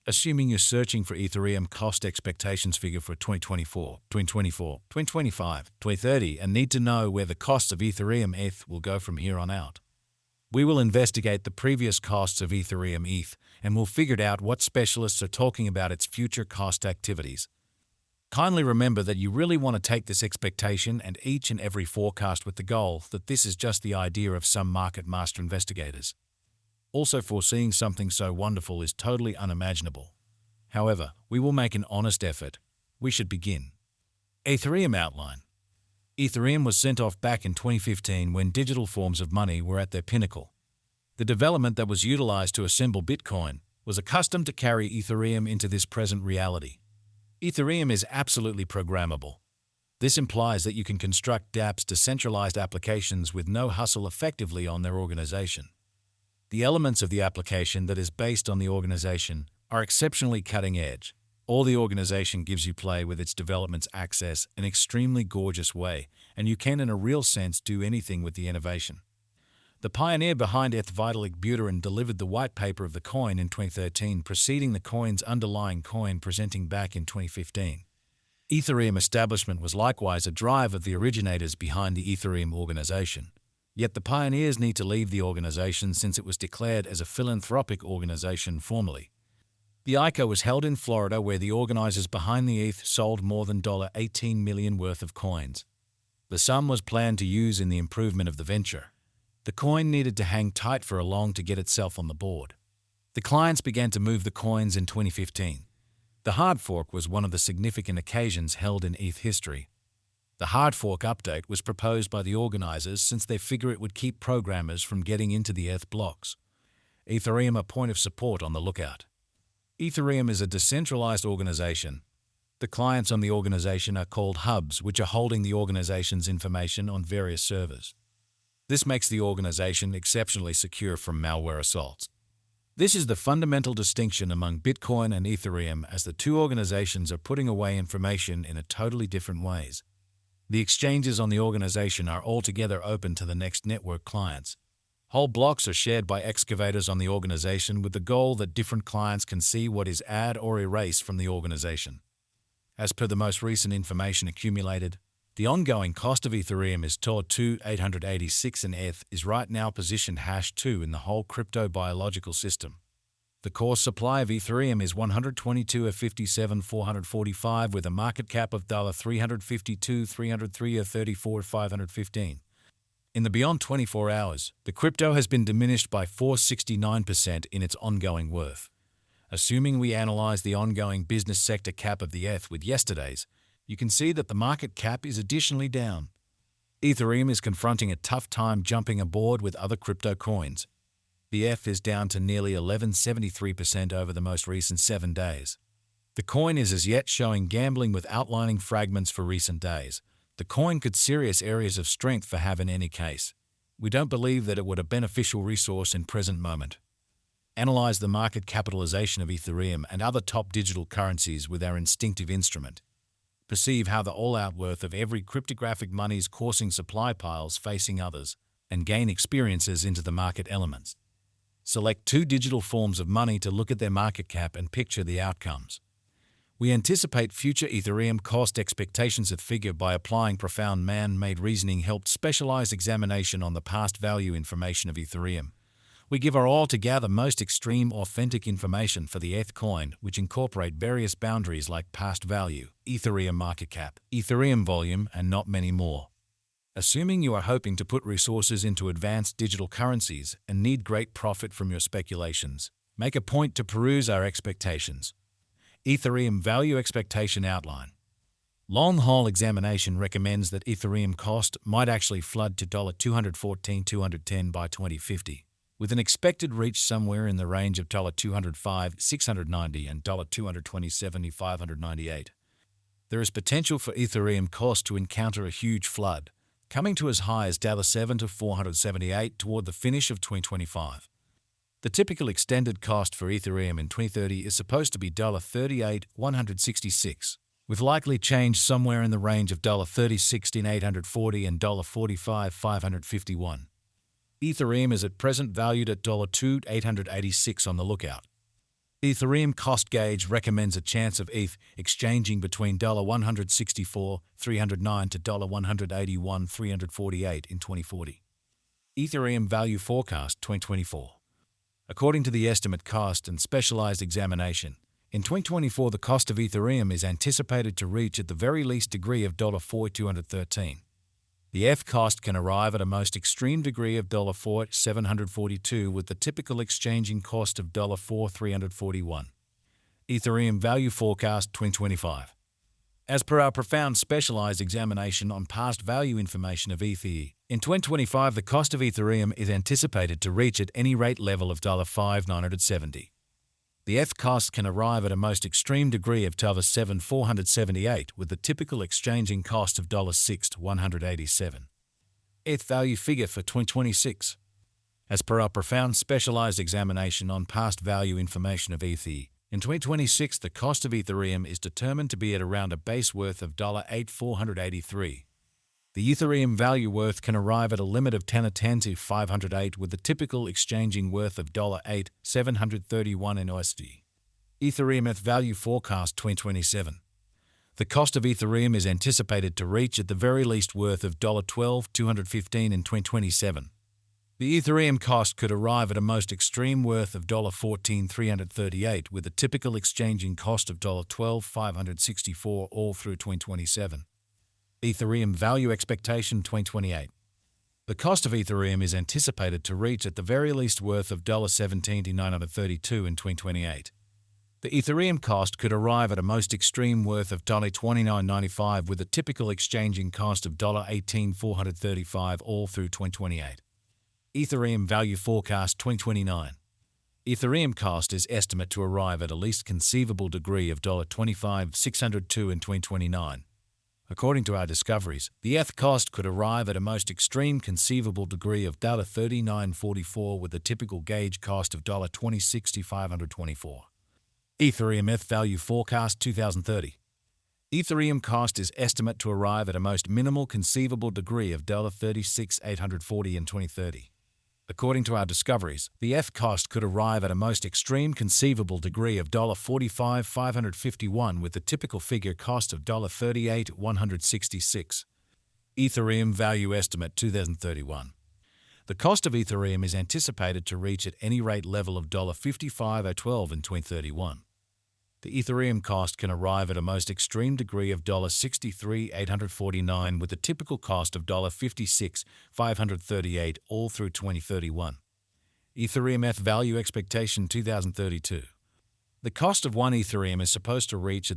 Assuming you're searching for Ethereum cost expectations figure for 2024, 2024, 2025, 2030 and need to know where the costs of Ethereum ETH will go from here on out. We will investigate the previous costs of Ethereum ETH and we'll figure out what specialists are talking about its future cost activities. Kindly remember that you really want to take this expectation and each and every forecast with the goal that this is just the idea of some market master investigators. Also, foreseeing something so wonderful is totally unimaginable. However, we will make an honest effort. We should begin. Ethereum outline. Ethereum was sent off back in 2015 when digital forms of money were at their pinnacle. The development that was utilized to assemble Bitcoin was accustomed to carry Ethereum into this present reality. Ethereum is absolutely programmable. This implies that you can construct dApps, decentralized applications with no hustle effectively on their organization. The elements of the application that is based on the organization are exceptionally cutting edge. All the organization gives you play with its developments access in an extremely gorgeous way, and you can in a real sense do anything with the innovation. The pioneer behind ETH, Vitalik Buterin, delivered the white paper of the coin in 2013, preceding the coin's underlying coin presenting back in 2015. Ethereum establishment was likewise a drive of the originators behind the Ethereum organization. Yet the pioneers need to leave the organization since it was declared as a philanthropic organization formally. The ICO was held in Florida where the organizers behind the ETH sold more than $18 million worth of coins. The sum was planned to use in the improvement of the venture. The coin needed to hang tight for a long to get itself on the board. The clients began to move the coins in 2015. The hard fork was one of the significant occasions held in ETH history. The hard fork update was proposed by the organizers since they figure it would keep programmers from getting into the ETH blocks. Ethereum a point of support on the lookout. Ethereum is a decentralized organization. The clients on the organization are called hubs, which are holding the organization's information on various servers. This makes the organization exceptionally secure from malware assaults. This is the fundamental distinction among Bitcoin and Ethereum, as the two organizations are putting away information in a totally different ways. The exchanges on the organization are altogether open to the next network clients. Whole blocks are shared by excavators on the organization with the goal that different clients can see what is add or erase from the organization. As per the most recent information accumulated, the ongoing cost of Ethereum is $2,886 and ETH is right now positioned #2 in the whole crypto biological system. The core supply of Ethereum is 122,57,445 with a market cap of $352,303,34,515. In the beyond 24 hours, the crypto has been diminished by 469% in its ongoing worth. Assuming we analyze the ongoing business sector cap of the ETH with yesterday's, you can see that the market cap is additionally down. Ethereum is confronting a tough time jumping aboard with other crypto coins. The ETH is down to nearly 11.73% over the most recent 7 days. The coin is as yet showing gambling with outlining fragments for recent days. The coin could serious areas of strength for have in any case. We don't believe that it would a beneficial resource in present moment. Analyze the market capitalization of Ethereum and other top digital currencies with our instinctive instrument. Perceive how the all-out worth of every cryptographic money's coursing supply piles facing others, and gain experiences into the market elements. Select 2 digital forms of money to look at their market cap and picture the outcomes. We anticipate future Ethereum cost expectations at figure by applying profound man-made reasoning helped specialized examination on the past value information of Ethereum. We give our altogether most extreme authentic information for the ETH coin, which incorporate various boundaries like past value, Ethereum market cap, Ethereum volume, and not many more. Assuming you are hoping to put resources into advanced digital currencies and need great profit from your speculations, make a point to peruse our expectations. Ethereum value expectation outline. Long-haul examination recommends that Ethereum cost might actually flood to $214,210 by 2050, with an expected reach somewhere in the range of $205,690 and $227,598. There is potential for Ethereum cost to encounter a huge flood, coming to as high as $7 to $478 toward the finish of 2025. The typical extended cost for Ethereum in 2030 is supposed to be $38,166, with likely change somewhere in the range of $36,840 and $45,551. Ethereum is at present valued at $2,886 on the lookout. Ethereum cost gauge recommends a chance of ETH exchanging between $164,309 to $181,348 in 2040. Ethereum Value Forecast 2024. According to the estimate cost and specialized examination, in 2024 the cost of Ethereum is anticipated to reach at the very least degree of $4,213. The ETH cost can arrive at a most extreme degree of $4,742 with the typical exchanging cost of $4,341. Ethereum Value Forecast 2025. As per our profound specialized examination on past value information of ETH, in 2025 the cost of Ethereum is anticipated to reach at any rate level of $5,970. The ETH cost can arrive at a most extreme degree of $7,478 with the typical exchanging cost of $6,187. ETH value figure for 2026. As per our profound specialized examination on past value information of ETH, in 2026 the cost of Ethereum is determined to be at around a base worth of $8,483. The Ethereum value worth can arrive at a limit of 10 to 508 with the typical exchanging worth of $8,731 in USD. Ethereum ETH Value Forecast 2027. The cost of Ethereum is anticipated to reach at the very least worth of $12,215 in 2027. The Ethereum cost could arrive at a most extreme worth of $14,338 with a typical exchanging cost of $12,564 all through 2027. Ethereum Value Expectation 2028. The cost of Ethereum is anticipated to reach at the very least worth of $17,932 in 2028. The Ethereum cost could arrive at a most extreme worth of $29.95 with a typical exchanging cost of $18,435 all through 2028. Ethereum Value Forecast 2029. Ethereum cost is estimated to arrive at a least conceivable degree of $25,602 in 2029. According to our discoveries, the ETH cost could arrive at a most extreme conceivable degree of $39.44 with a typical gauge cost of $26,524. Ethereum ETH Value Forecast 2030. Ethereum cost is estimated to arrive at a most minimal conceivable degree of $36,840 in 2030. According to our discoveries, the ETH cost could arrive at a most extreme conceivable degree of $45,551 with the typical figure cost of $38,166. Ethereum Value Estimate 2031. The cost of Ethereum is anticipated to reach at any rate level of $55,012 in 2031. The Ethereum cost can arrive at a most extreme degree of $63,849 with a typical cost of $56,538 all through 2031. Ethereum ETH Value Expectation 2032. The cost of one Ethereum is supposed to reach at the